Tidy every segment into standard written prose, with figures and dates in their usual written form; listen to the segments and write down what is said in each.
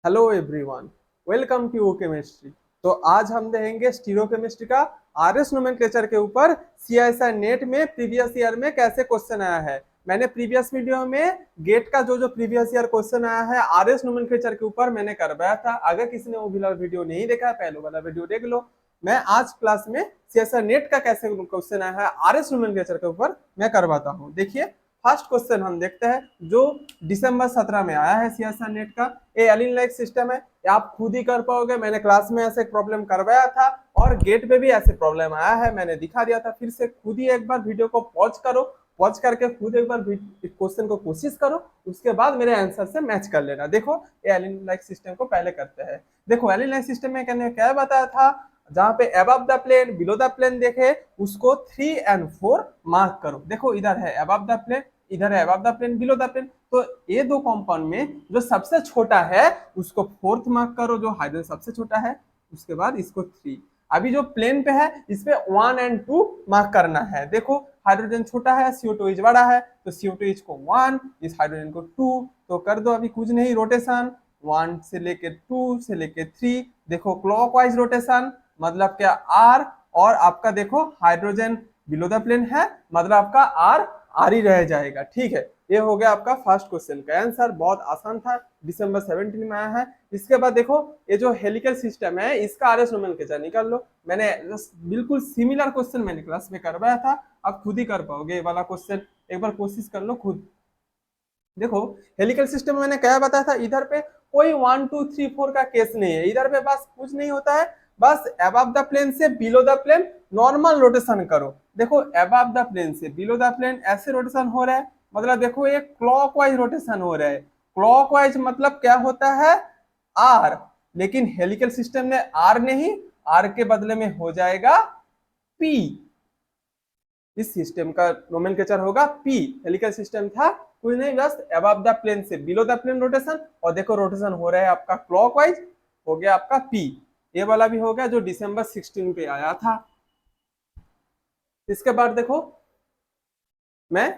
Hello everyone, welcome to chemistry. तो आज हम देखेंगे स्टीरियोकेमिस्ट्री का आरएस नोमेनक्लेचर के ऊपर सीआईएसआई नेट में प्रीवियस ईयर में कैसे क्वेश्चन आया है। मैंने प्रीवियस वीडियो में गेट का जो जो प्रीवियस ईयर क्वेश्चन आया है आरएस नोमेनक्लेचर के ऊपर मैंने करवाया था। अगर किसी ने वो वाला वीडियो नहीं देखा है, पहले वाला वीडियो देख लो। मैं आज क्लास में सीआईएसआई नेट का कैसे क्वेश्चन आया है आरएस नोमेनक्लेचर के ऊपर मैं करवाता हूँ। देखिए, फर्स्ट क्वेश्चन हम देखते हैं जो दिसंबर 17 में आया है सीआईएसआई नेट का। ये एलिन लाइक सिस्टम है, ये आप खुद ही कर पाओगे। मैंने क्लास में ऐसे प्रॉब्लम करवाया था और गेट पे भी ऐसे प्रॉब्लम आया है, मैंने दिखा दिया था। फिर से खुद ही एक बार वीडियो को पॉज करो, पॉज करके खुद एक बार क्वेश्चन को कोशिश करो, उसके बाद मेरे आंसर से मैच कर लेना। देखो, ये एलिन लाइक सिस्टम को पहले करते हैं। देखो, एलिन लाइक सिस्टम में क्या बताया था, जहां पे above the plane below the plane देखे उसको 3 और 4 मार्क करो। देखो, इधर है अबव द प्लेन, इधर है above the plane below the plane. तो ये दो कंपाउंड में जो सबसे छोटा है उसको 4th मार्क करो, जो हाइड्रोजन सबसे छोटा है। उसके बाद इसको 3। अभी जो प्लेन पे है इस पे 1 और 2 मार्क करना है। देखो, हाइड्रोजन छोटा है, CO2 इज बड़ा है, तो CO2 इज को 1, इस हाइड्रोजन को 2। तो कर दो, अभी कुछ नहीं, रोटेशन 1 से लेके 2 से लेके 3। देखो, क्लॉकवाइज रोटेशन मतलब क्या, आर। और आपका देखो हाइड्रोजन बिलो द प्लेन है, मतलब आपका आर ही रह जाएगा। ठीक है, ये हो गया आपका फर्स्ट क्वेश्चन का आंसर। बहुत आसान था, दिसंबर 17 में आया है। इसके बाद देखो, ये जो हेलिकल सिस्टम है इसका आरएस नोमेनक्लेचर निकाल लो। मैंने बिल्कुल सिमिलर क्वेश्चन मैंने क्लास में करवाया था, आप खुद ही कर पाओगे ये वाला क्वेश्चन। एक बार कोशिश कर लो खुद। देखो, हेलिकल सिस्टम में मैंने क्या बताया था, इधर पे कोई 1 2 3 4 का केस नहीं है। इधर पे बस कुछ नहीं होता है, बस अबव द प्लेन से below the plane normal rotation करो। देखो, अबव द प्लेन से बिलो द प्लेन ऐसे रोटेशन हो रहा है, मतलब देखो ये क्लॉकवाइज रोटेशन हो रहा है। क्लॉकवाइज मतलब क्या होता है, आर। लेकिन हेलिकल सिस्टम में आर नहीं, आर के बदले में हो जाएगा पी। इस सिस्टम का नोमेनक्लेचर होगा पी। हेलिकल सिस्टम था कुछ नहीं, बस अबव द प्लेन से बिलो द प्लेन रोटेशन। और देखो, रोटेशन हो रहा है आपका क्लॉकवाइज, हो गया आपका पी। ये वाला भी हो गया जो दिसंबर 16 पे आया था। इसके बाद देखो, मैं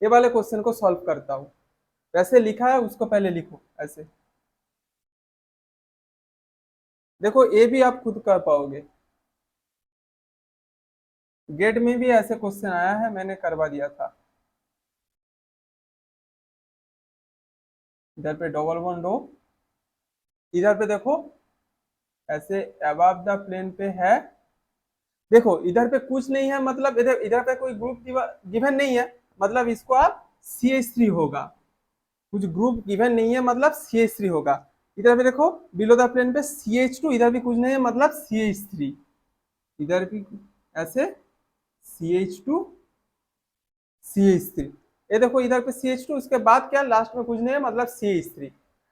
ये वाले क्वेश्चन को सॉल्व करता हूं। वैसे लिखा है उसको पहले लिखो ऐसे। देखो, ये भी आप खुद कर पाओगे, गेट में भी ऐसे क्वेश्चन आया है, मैंने करवा दिया था। इधर पे डबल बॉन्ड रो, इधर पे देखो ऐसे अबव द प्लेन पे है। देखो, इधर पे कुछ नहीं है, मतलब इधर इधर पे कोई ग्रुप गिवन नहीं है, मतलब इसको आप CH3 होगा। कुछ ग्रुप गिवन नहीं है, मतलब CH3 होगा। इधर पे देखो बिलो द प्लेन पे CH2, इधर भी कुछ नहीं है, मतलब CH3। इधर भी ऐसे CH2 CH3। ये देखो, इधर पे CH2, उसके बाद क्या लास्ट में कुछ नहीं है, मतलब CH3।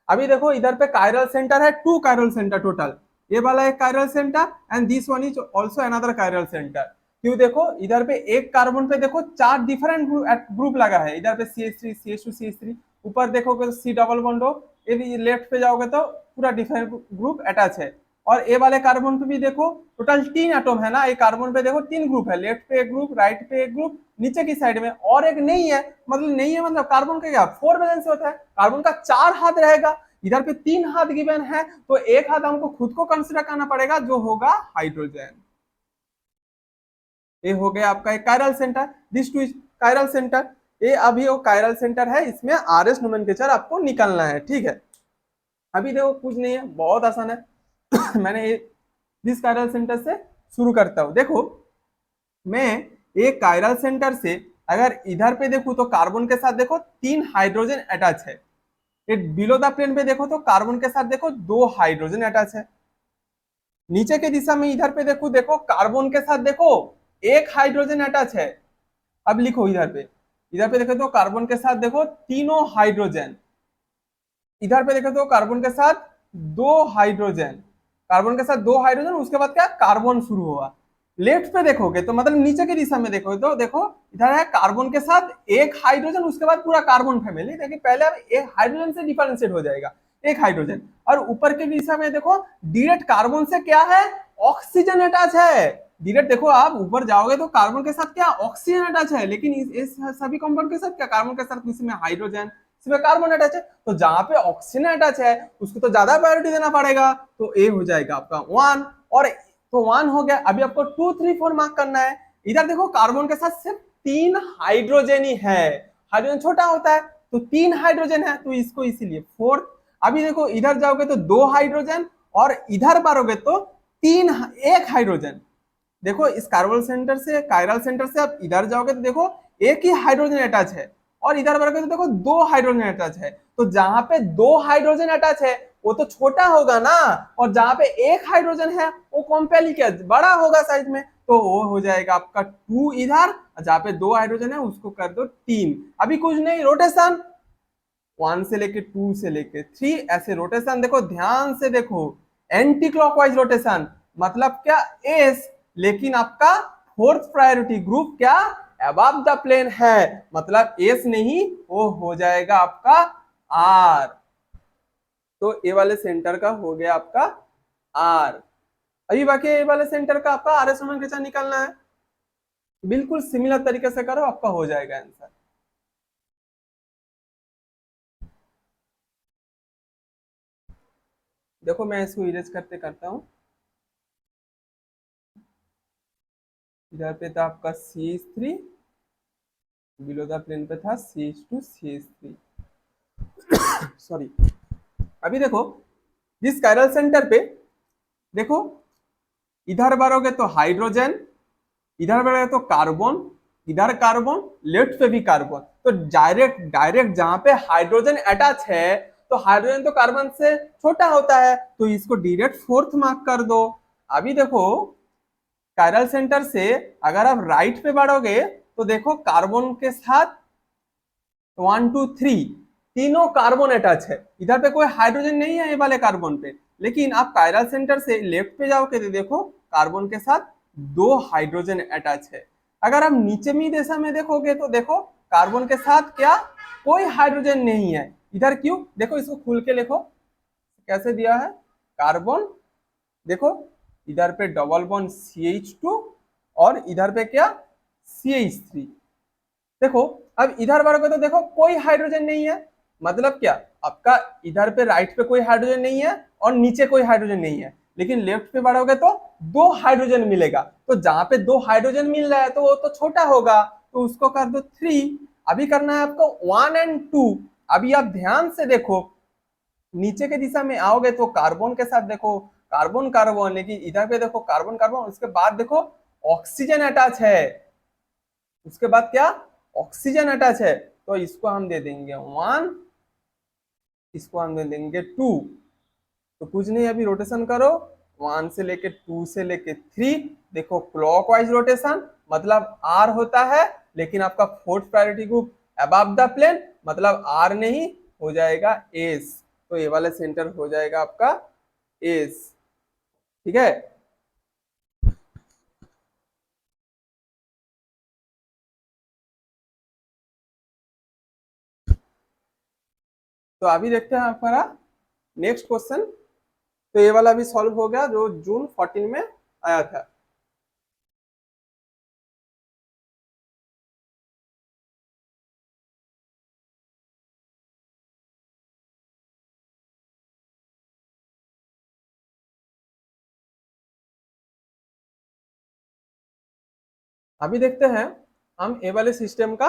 अभी देखो, इधर पे कायरल सेंटर है, 2 कायरल सेंटर टोटल। ये वाला एक chiral centre and this one is also another chiral centre. क्यों, देखो इधर पे एक कार्बन पे देखो 4 डिफरेंट ग्रुप लगा है। इधर पे CH3 CH2 CH3। ऊपर देखोगे C डबल बॉन्ड हो, ये भी लेफ्ट पे जाओगे तो पूरा डिफरेंट ग्रुप अटैच है। और ए वाले कार्बन पे भी देखो टोटल 3 एटम है ना। एक कार्बन पे देखो 3 ग्रुप है, लेफ्ट पे एक ग्रुप, राइट पे एक ग्रुप, नीचे की साइड में और एक नहीं है। मतलब नहीं है, मतलब कार्बन का क्या 4 वैलेंस होता है, कार्बन का 4 हाथ रहेगा। इधर पे 3 हाथ गिवन है, तो एक हाथ हमको खुद को कंसिडर करना पड़ेगा, जो होगा हाइड्रोजन। ये हो गया आपका एक chiral centre, this two chiral centre. ये अभी वो कायरल सेंटर है, इसमें आरएस नोमेनक्लेचर आपको निकालना है। ठीक है, अभी देखो कुछ नहीं है, बहुत आसान है। मैंने दिस कायरल सेंटर से शुरू करता हूं। देखो, मैं एक कायरल सेंटर से अगर इधर पे देखूं तो कार्बन के साथ देखो 3 हाइड्रोजन अटैच है। ये बिलो द प्लेन पे देखो तो कार्बन के साथ देखो 2 हाइड्रोजन अटैच है। नीचे के दिशा में इधर पे देखो, देखो कार्बन के साथ देखो 1 हाइड्रोजन अटैच है। अब लिखो इधर पे देखो तो कार्बन के साथ देखो तीनों हाइड्रोजन। इधर पे देखो तो कार्बन के साथ 2 हाइड्रोजन, कार्बन के साथ 2 हाइड्रोजन, उसके बाद क्या कार्बन शुरू हुआ। लेफ्ट पे देखोगे तो मतलब नीचे की दिशा में देखो तो देखो इधर है कार्बन के साथ 1 हाइड्रोजन, उसके बाद पूरा कार्बन फैमिली। देखिए, पहले अब एक हाइड्रोजन से डिफरेंशिएट हो जाएगा, 1 हाइड्रोजन। और ऊपर की दिशा में देखो डायरेक्ट कार्बन से क्या है, ऑक्सीजन अटैच है। डायरेक्ट देखो, आप ऊपर जाओगे तो कार्बन के साथ क्या ऑक्सीजन अटैच है, लेकिन इस सभी कंपाउंड के साथ क्या कार्बन के साथ इसमें हाइड्रोजन, इसमें कार्बन अटैच है, तो जहां पे ऑक्सीजन अटैच है उसको तो ज्यादा प्रायोरिटी देना पड़ेगा, तो ए हो जाएगा आपका 1। और तो 1 हो गया। अभी आपको 2 3 4 मार्क करना है। इधर देखो कार्बन के साथ सिर्फ 3 हाइड्रोजन ही है, हाइड्रोजन छोटा होता है, तो 3 हाइड्रोजन है, तो इसको इसीलिए 4। अभी देखो इधर जाओगे तो 2 हाइड्रोजन, और इधर बारोगे तो 1 हाइड्रोजन। देखो इस कार्बन सेंटर से, कायरल सेंटर से आप इधर जाओगे तो देखो एक ही हाइड्रोजन अटैच है, और इधर बारोगे तो देखो 2 हाइड्रोजन अटैच है। तो जहां पे 2 हाइड्रोजन अटैच है वो तो छोटा होगा ना, और जहां पे 1 हाइड्रोजन है वो कॉम्पेली क्या बड़ा होगा साइज में, तो वो हो जाएगा आपका 2 इधर, जहां पे 2 हाइड्रोजन है उसको कर दो 3। अभी कुछ नहीं, रोटेशन 1 से लेके 2 से लेके 3 ऐसे रोटेशन। देखो ध्यान से देखो, एंटी क्लॉकवाइज रोटेशन, मतलब क्या एस, लेकिन आपका फोर्थ प्रायोरिटी ग्रुप क्या अबव द प्लेन है, मतलब एस नहीं, वो हो जाएगा आपका आर। तो ए वाले सेंटर का हो गया आपका आर। अभी बाकी ए वाले सेंटर का आपका आर एस नोमेनक्लेचर निकालना है। बिल्कुल सिमिलर तरीके से करो, आपका हो जाएगा आंसर। देखो मैं इसको इरेज करते करता हूं। इधर पे था आपका CH3, बिलो द प्लेन पे था CH2 CH3, सॉरी। अभी देखो जिस कायरल सेंटर पे, देखो इधर बारोगे तो हाइड्रोजन, इधर बारोगे तो कार्बन, इधर कार्बन, लेफ्ट पे भी कार्बन, तो डायरेक्ट डायरेक्ट जहां पे हाइड्रोजन अटैच है, तो हाइड्रोजन तो कार्बन से छोटा होता है, तो इसको डायरेक्ट फोर्थ मार्क कर दो। अभी देखो कायरल सेंटर से अगर आप राइट पे बढ़ोगे तो देखो कार्बन के साथ 1 2 3 तीनों कार्बन अटैच है, इधर पे कोई हाइड्रोजन नहीं है ये वाले कार्बन पे। लेकिन आप कायरल सेंटर से लेफ्ट पे जाओगे तो देखो कार्बन के साथ 2 हाइड्रोजन अटैच है। अगर आप नीचे में दिशा में देखोगे तो देखो कार्बन के साथ क्या कोई हाइड्रोजन नहीं है, इधर क्यों, देखो इसको खुल के देखो कैसे दिया है। कार्बन, देखो इधर पे डबल बॉन्ड CH2, और इधर पे क्या CH3। देखो अब इधर बारोगे तो देखो कोई हाइड्रोजन नहीं है, मतलब क्या आपका इधर पे राइट पे कोई हाइड्रोजन नहीं है और नीचे कोई हाइड्रोजन नहीं है, लेकिन लेफ्ट पे बढ़ोगे तो 2 हाइड्रोजन मिलेगा, तो जहां पे 2 हाइड्रोजन मिल रहा है तो वो तो छोटा होगा, तो उसको कर दो 3। अभी करना है आपको 1 और 2। अभी आप ध्यान से देखो, नीचे के दिशा में आओगे तो कार्बन के साथ देखो कार्बन कार्बन, लेकिन इधर पे देखो कार्बन कार्बन, उसके बाद देखो ऑक्सीजन अटैच है, उसके बाद क्या ऑक्सीजन अटैच है, तो इसको हम दे देंगे 1, इसको हम दे देंगे 2। तो कुछ नहीं, अभी रोटेशन करो 1 से लेके 2 से लेके 3, देखो क्लॉकवाइज रोटेशन, मतलब आर होता है, लेकिन आपका fourth priority group above the plane, मतलब आर नहीं, हो जाएगा एस। तो ये वाला सेंटर हो जाएगा आपका एस, ठीक है। तो अभी देखते हैं हमारा नेक्स्ट क्वेश्चन। तो ये वाला भी सॉल्व हो गया जो जून 14 में आया था। अभी देखते हैं हम ए वाले सिस्टम का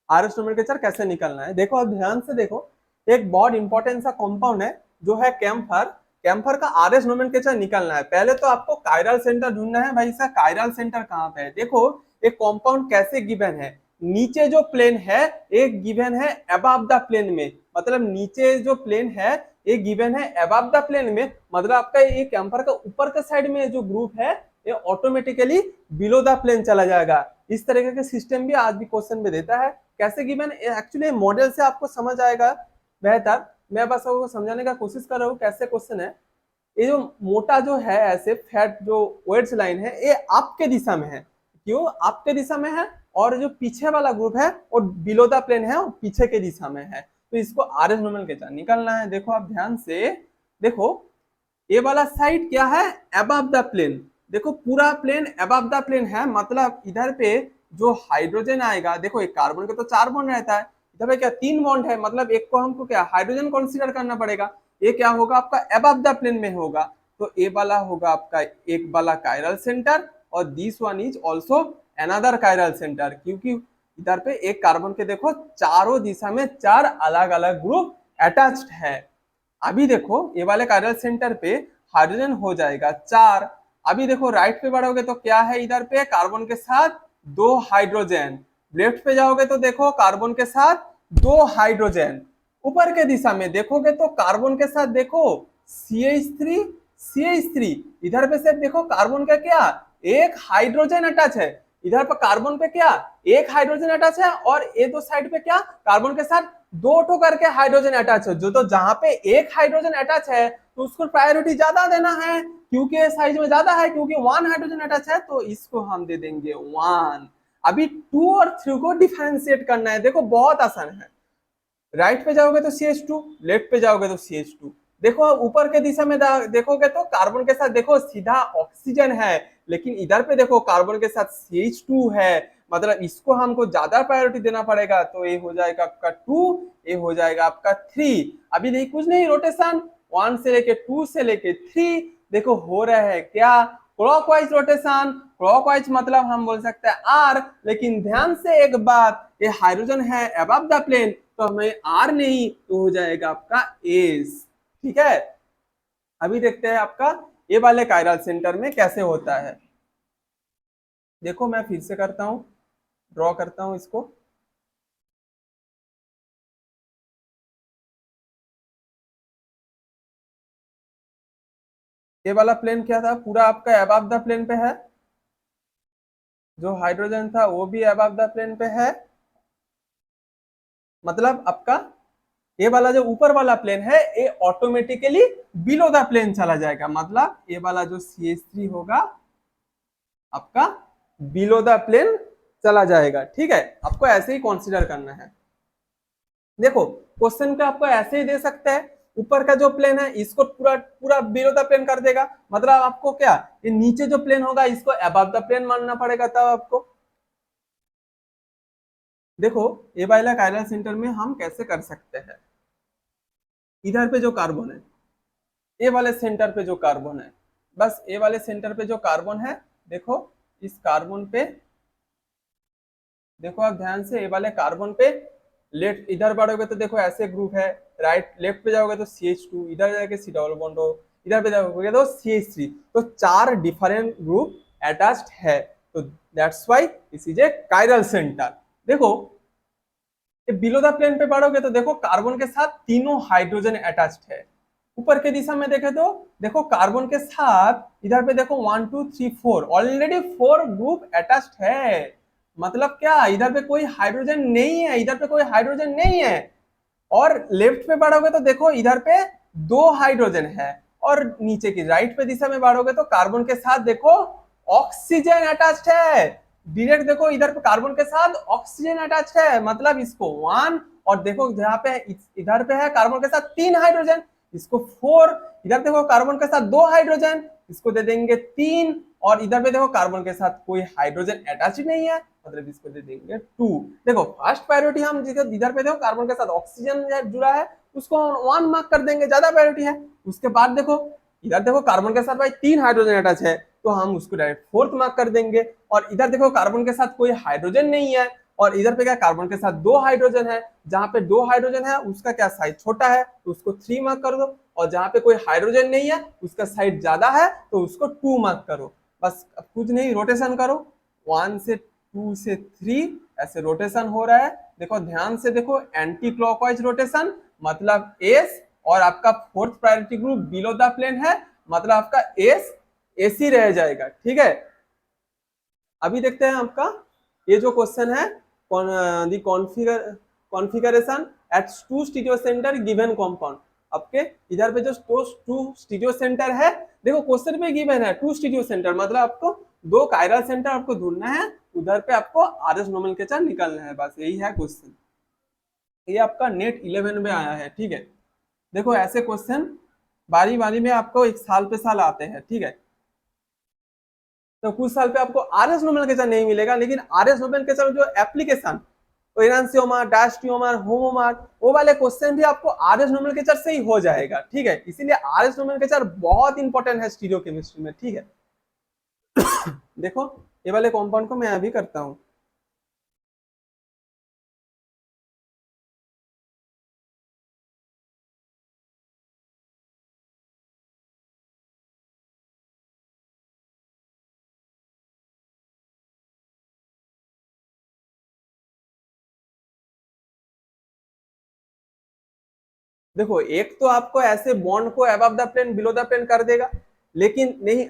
आर एस नोमेनक्लेचर कैसे निकालना है। देखो अब ध्यान से देखो, एक बहुत इंपॉर्टेंट सा कंपाउंड है जो है कैम्फर। कैम्फर का आर एस नोमेनक्लेचर निकालना है। पहले तो आपको कायरल सेंटर ढूंढना है, भाई साहब कायरल सेंटर कहाँ पे है। देखो एक कंपाउंड कैसे गिवन है, नीचे जो प्लेन है एक गिवन है अबव द प्लेन में, मतलब नीचे जो प्लेन है ये गिवन है अबव द प्लेन में, मतलब आपका ये कैम्फर का ऊपर के साइड में जो ग्रुप है ये ऑटोमेटिकली बिलो द प्लेन चला जाएगा। इस तरीके के सिस्टम भी आज भी क्वेश्चन में देता है। कैसे गिवन, एक्चुअली मॉडल से आपको समझ आएगा बेहतर, मैं बस आपको समझाने का कोशिश कर रहा हूँ कैसे क्वेश्चन है। ये जो मोटा जो है ऐसे फैट जो वेट्स लाइन है ये आपके दिशा में है, क्यों आपके दिशा में है, और जो पीछे वाला ग्रुप है वो बिलो द प्लेन है और पीछे के दिशा में है, तो इसको आर एस नोमेनक्लेचर निकालना है। देखो आप ध्यान से देखो, ये वाला साइड क्या है अबव द प्लेन, देखो पूरा प्लेन अबव द प्लेन है, मतलब इधर पे जो हाइड्रोजन आएगा, देखो एक कार्बन का तो 4 बॉन्ड रहता है, इधर पे क्या 3 बॉन्ड है, मतलब एक को हमको क्या हाइड्रोजन कंसीडर करना पड़ेगा। ये क्या होगा आपका अबव द प्लेन में होगा, तो ए वाला होगा आपका एक वाला कायरल सेंटर, और this one is also another chiral centre, क्योंकि इधर पे एक कार्बन के देखो चारों दिशा में 4 अलग अलग ग्रुप अटैच्ड है। अभी देखो ये वाले कायरल सेंटर पे हाइड्रोजन हो जाएगा 4। अभी देखो राइट पे बढ़ोगे तो क्या है, इधर पे कार्बन के साथ 2 हाइड्रोजन, लेफ्ट पे जाओगे तो देखो कार्बन के साथ 2 हाइड्रोजन, ऊपर के दिशा में देखोगे तो कार्बन के साथ देखो CH3 CH3, इधर पे से देखो कार्बन का क्या एक हाइड्रोजन अटैच है, इधर पर कार्बन पे क्या एक हाइड्रोजन अटैच है, और ये दो साइड पे क्या कार्बन के साथ 2 ठो करके हाइड्रोजन अटैच है। जो तो जहां पे एक हाइड्रोजन अटैच है तो उसको प्रायोरिटी ज्यादा देना है, क्योंकि साइज में ज्यादा है, क्योंकि 1 हाइड्रोजन अटैच है, तो इसको हम दे देंगे 1। अभी 2 और 3 को डिफरेंशिएट करना है, देखो बहुत आसान है। राइट पे जाओगे तो CH2, लेफ्ट पे जाओगे तो CH2। देखो ऊपर के दिशा में देखोगे तो कार्बन के साथ देखो सीधा ऑक्सीजन है, लेकिन इधर पे देखो कार्बन के साथ CH2 है, मतलब इसको हमको ज्यादा प्रायोरिटी देना पड़ेगा, तो ये हो जाएगा आपका 2, ये हो जाएगा आपका 3। अभी नहीं कुछ नहीं, रोटेशन 1 से लेके 2 से लेके 3 देखो हो रहा है क्या क्लॉकवाइज रोटेशन। क्लॉकवाइज मतलब हम बोल सकते हैं आर, लेकिन ध्यान से एक बात, ये हाइड्रोजन है अबव द प्लेन, तो हमें आर नहीं तो हो जाएगा आपका एस। ठीक है, अभी देखते हैं आपका ये वाले कायरल सेंटर में कैसे होता है। देखो मैं फिर से करता हूं, ड्रॉ करता हूं इसको। ये वाला प्लेन क्या था, पूरा आपका अबव द प्लेन पे है, जो हाइड्रोजन था वो भी अबव द प्लेन पे है, मतलब आपका ये वाला जो ऊपर वाला प्लेन है ये ऑटोमेटिकली बिलो द प्लेन चला जाएगा, मतलब ये वाला जो CH3 होगा आपका बिलो द प्लेन चला जाएगा। ठीक है, आपको ऐसे ही कंसीडर करना है। देखो क्वेश्चन पे आपको ऐसे ही दे सकते हैं, ऊपर का जो प्लेन है इसको पूरा पूरा बिलो द प्लेन कर देगा, मतलब आपको क्या ये नीचे जो प्लेन होगा इसको अबव द प्लेन मानना पड़ेगा, तब आपको देखो ये वाला कायरल सेंटर में हम कैसे कर सकते हैं। इधर पे जो कार्बन है, ए वाले सेंटर पे जो कार्बन है, बस ए वाले सेंटर पे जो कार्बन है, देखो इस कार्बन पे देखो आप ध्यान से, ए वाले कार्बन पे लेफ्ट इधर बढ़ोगे तो देखो ऐसे ग्रुप है, राइट लेफ्ट पे जाओगे तो CH2, इधर जाके C डबल बॉन्ड हो, इधर पे जाओगे तो CH3, तो 4 डिफरेंट ग्रुप अटैच्ड है, तो that's why this is a chiral centre. देखो बिलो द प्लेन पे बढ़ोगे तो देखो कार्बन के साथ तीनों हाइड्रोजन अटैच्ड है, ऊपर के दिशा में देखे तो देखो कार्बन के साथ इधर पे देखो 1 2 3 4 ऑलरेडी 4 ग्रुप अटैच्ड है, मतलब क्या इधर पे कोई हाइड्रोजन नहीं है, इधर पे कोई हाइड्रोजन नहीं है। और लेफ्ट पे बढ़ोगे तो देखो इधर पे 2 हाइड्रोजन है, और नीचे की राइट पे दिशा में बढ़ोगे तो कार्बन के साथ देखो ऑक्सीजन अटैच्ड है, डायरेक्ट देखो इधर पे कार्बन के साथ ऑक्सीजन अटैच्ड है, मतलब इसको 1, और देखो जहां पे इधर पे है कार्बन के साथ 3 हाइड्रोजन, इसको 4, इधर देखो कार्बन के साथ 2 हाइड्रोजन, इसको दे देंगे 3, और इधर पे देखो कार्बन के साथ कोई हाइड्रोजन अटैच नहीं है, मतलब इसको दे देंगे 2। देखो फर्स्ट प्रायोरिटी हम इधर पे देखो कार्बन के साथ ऑक्सीजन जुड़ा है, उसको 1 मार्क कर देंगे, ज्यादा प्रायोरिटी है। उसके बाद देखो इधर देखो कार्बन के साथ भाई 3 हाइड्रोजन अटैच है, तो हम उसको डायरेक्ट 4th मार्क कर देंगे। और इधर देखो कार्बन के साथ कोई हाइड्रोजन नहीं है, और इधर पे क्या कार्बन के साथ 2 हाइड्रोजन है, जहां पे 2 हाइड्रोजन है उसका क्या साइज छोटा है तो उसको 3 मार्क कर दो, और जहां पे कोई हाइड्रोजन नहीं है उसका साइज ज्यादा है तो उसको 2 मार्क करो। बस अब कुछ नहीं, रोटेशन करो 1 से 2 से 3, ऐसे रोटेशन हो रहा है। देखो ध्यान से देखो, एंटी क्लॉकवाइज रोटेशन, मतलब एस, और आपका 4th priority group below the plane है, मतलब आपका एस एसी रह जाएगा। ठीक है, अभी देखते हैं आपका ये जो क्वेश्चन है, the configuration at 2 stereo centre given compound. आपके इधर पे जो 2 स्टीरियो सेंटर है, देखो क्वेश्चन पे गिवन है 2 स्टीरियो सेंटर, मतलब आपको 2 कायरल सेंटर आपको ढूंढना है, उधर पे आपको आरएस नोमेनक्लेचर निकालना है, बस यही है क्वेश्चन। ये आपका नेट 11 में आया है। ठीक है, देखो ऐसे क्वेश्चन बारी बारी में आपको एक साल पे साल आते हैं। ठीक है, तो कुछ साल पे आपको आरएस नोमेनक्लेचर नहीं मिलेगा, लेकिन आरएस नोमेनक्लेचर जो एप्लीकेशन, तो एनांसियोमर, डायस्टियोमर, होमोमर, वो वाले क्वेश्चन भी आपको आरएस नोमेनक्लेचर से ही हो जाएगा, ठीक है। इसीलिए आरएस नोमेनक्लेचर बहुत इंपॉर्टेंट है स्टीरियोकेमिस्ट्री में, ठीक है। देखो ये वाले कंपाउंड को मैं अभी करता हूँ। देखो एक तो आपको ऐसे बॉन्ड को above the plane below the plane कर देगा, लेकिन नहीं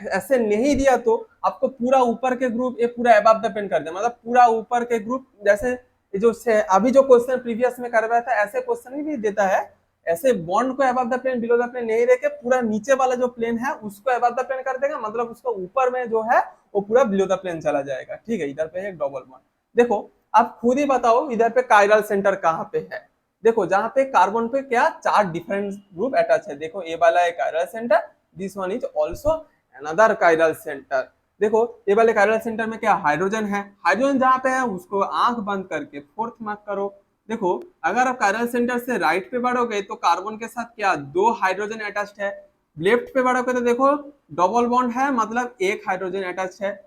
ऐसे नहीं दिया तो आपको पूरा ऊपर के ग्रुप ये पूरा अबव द प्लेन कर देगा, मतलब पूरा ऊपर के ग्रुप जैसे जो से अभी जो क्वेश्चन प्रीवियस में करवाया था ऐसे क्वेश्चन भी देता है। ऐसे बॉन्ड को above the plane below the plane नहीं देके पूरा नीचे वाला जो प्लेन है उसको अबव द प्लेन कर देगा, मतलब उसको ऊपर में जो है वो पूरा बिलो द प्लेन चला जाएगा, ठीक है। इधर पे है एक डबल बॉन्ड। देखो आप खुद ही बताओ इधर पे कायरल सेंटर कहाँ पे है। देखो जहां पे कार्बन पे क्या चार डिफरेंट ग्रुप अटैच है, देखो ये वाला है chiral centre, this one is also another chiral centre. देखो ये वाले कायरल सेंटर में क्या हाइड्रोजन है, हाइड्रोजन जहां पे है उसको आंख बंद करके फोर्थ मार्क करो। देखो अगर आप कायरल सेंटर से राइट पे बढ़ोगे तो कार्बन के साथ क्या दो हाइड्रोजन अटैच्ड है, लेफ्ट पे बढ़ोगे तो देखो डबल बॉन्ड है, मतलब एक हाइड्रोजन अटैच है।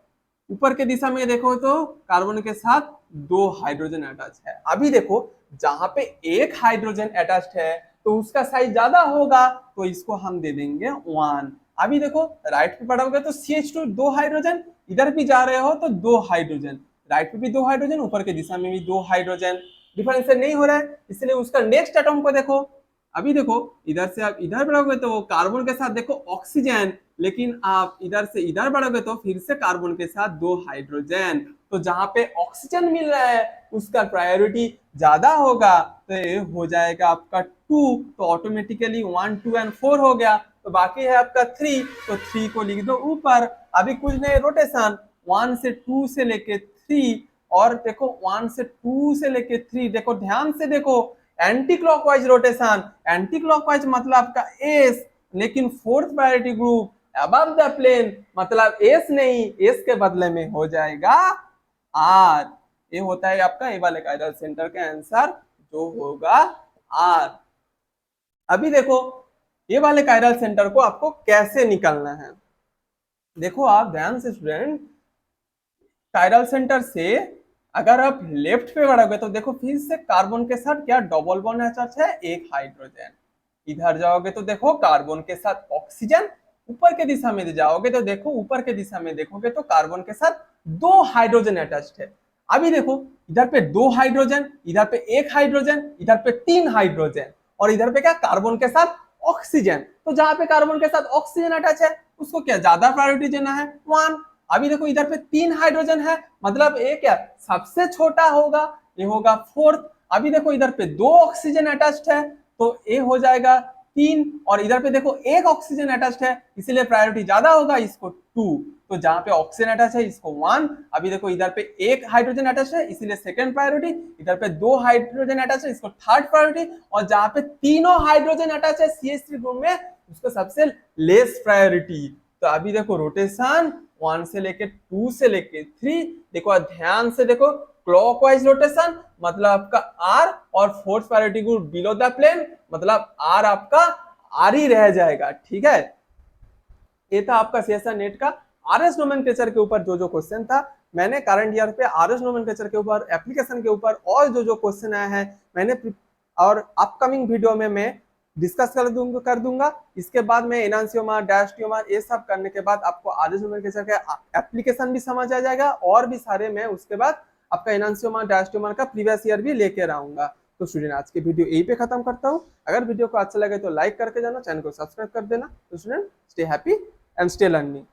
ऊपर के दिशा में देखो तो कार्बन के साथ दो हाइड्रोजन अटैच है। अभी देखो जहां पे एक हाइड्रोजन अटैच्ड है तो उसका साइज ज्यादा होगा, तो इसको हम दे देंगे 1। अभी देखो राइट पे पढ़ोगे तो CH2 दो हाइड्रोजन, इधर भी जा रहे हो तो दो हाइड्रोजन, राइट पे भी दो हाइड्रोजन, ऊपर के दिशा में भी दो हाइड्रोजन, डिफरेंस नहीं हो रहा है, इसलिए उसका नेक्स्ट एटम को देखो। अभी देखो इधर से आप इधर बढ़ोगे तो कार्बन के साथ देखो ऑक्सीजन, लेकिन आप इधर से इधर बढ़ोगे तो फिर से कार्बन के साथ दो हाइड्रोजन, तो जहां पे ऑक्सीजन मिल रहा है उसका प्रायोरिटी ज्यादा होगा, तो ये हो जाएगा आपका 2, तो ऑटोमेटिकली 1 2 एंड 4 हो गया, तो बाकी है आपका 3, तो 3 को लिख दो ऊपर। अभी कुछ नहीं, रोटेशन 1 से 2 से लेके 3, और देखो 1 से 2 से लेके 3, देखो ध्यान से देखो anti clockwise rotation, anti clockwise मतलब आपका एस, लेकिन fourth priority group above the plane, मतलब एस नहीं, एस के बदले में हो जाएगा आर। ये होता है आपका ये वाले कायरल सेंटर का आंसर जो होगा आर। अभी देखो ये वाले कायरल सेंटर को आपको कैसे निकालना है। देखो आप ध्यान से स्टूडेंट, कायरल सेंटर से अगर आप लेफ्ट पे बढ़ोगे तो देखो फिर से कार्बन के साथ क्या डबल बॉन्ड अटैच है, एक हाइड्रोजन। इधर जाओगे तो देखो कार्बन के साथ ऑक्सीजन, ऊपर के दिशा में जाओगे तो देखो ऊपर के दिशा में देखोगे तो कार्बन के साथ दो हाइड्रोजन अटैच्ड है। अभी देखो इधर पे दो हाइड्रोजन, इधर पे एक हाइड्रोजन, इधर पे तीन हाइड्रोजन, और इधर पे क्या कार्बन के साथ ऑक्सीजन, तो जहां पे कार्बन के साथ ऑक्सीजन अटैच है उसको क्या ज्यादा प्रायोरिटी देना है 1। अभी देखो इधर पे तीन हाइड्रोजन है, मतलब ये क्या सबसे छोटा होगा, ये होगा फोर्थ। अभी देखो इधर पे दो ऑक्सीजन अटैच्ड है तो ये हो जाएगा 3, और इधर पे देखो एक ऑक्सीजन अटैच्ड है इसलिए प्रायोरिटी ज्यादा होगा, इसको 2, तो जहां पे ऑक्सीजन अटैच है इसको 1। अभी देखो इधर पे एक हाइड्रोजन अटैच है इसलिए सेकंड प्रायोरिटी, इधर पे दो हाइड्रोजन अटैच है इसको थर्ड प्रायोरिटी, और जहां पे तीनों हाइड्रोजन अटैच है CH3 ग्रुप में उसको सबसे लेस प्रायोरिटी। तो अभी देखो रोटेशन 1 से लेके 2 से लेके 3, देखो ध्यान से देखो क्लॉकवाइज रोटेशन मतलब आपका आर, और fourth priority group below the plane मतलब आर आपका आर ही रह जाएगा, ठीक है। ये था आपका सीएसआर नेट का आरएस नोमेनक्लेचर के ऊपर जो जो क्वेश्चन था। मैंने करंट ईयर पे आरएस नोमेनक्लेचर के ऊपर, एप्लीकेशन के ऊपर और जो जो क्वेश्चन आए हैं मैंने, और अपकमिंग वीडियो में मैं डिस्कस कर दूंगा। इसके बाद में एनांसियोमर, डायस्टियोमर ये सब करने के बाद आपको आरएस नोमेनक्लेचर का एप्लीकेशन भी समझ आ जाएगा, और भी सारे मैं उसके बाद आपका एनांसियोमर डायस्टियोमर का प्रीवियस ईयर भी लेकर आऊंगा। तो स्टूडेंट आज की वीडियो यहीं पे खत्म करता हूँ। अगर वीडियो को अच्छा लगे तो लाइक करके जाना, चैनल को सब्सक्राइब कर देना। तो student stay happy and stay learning.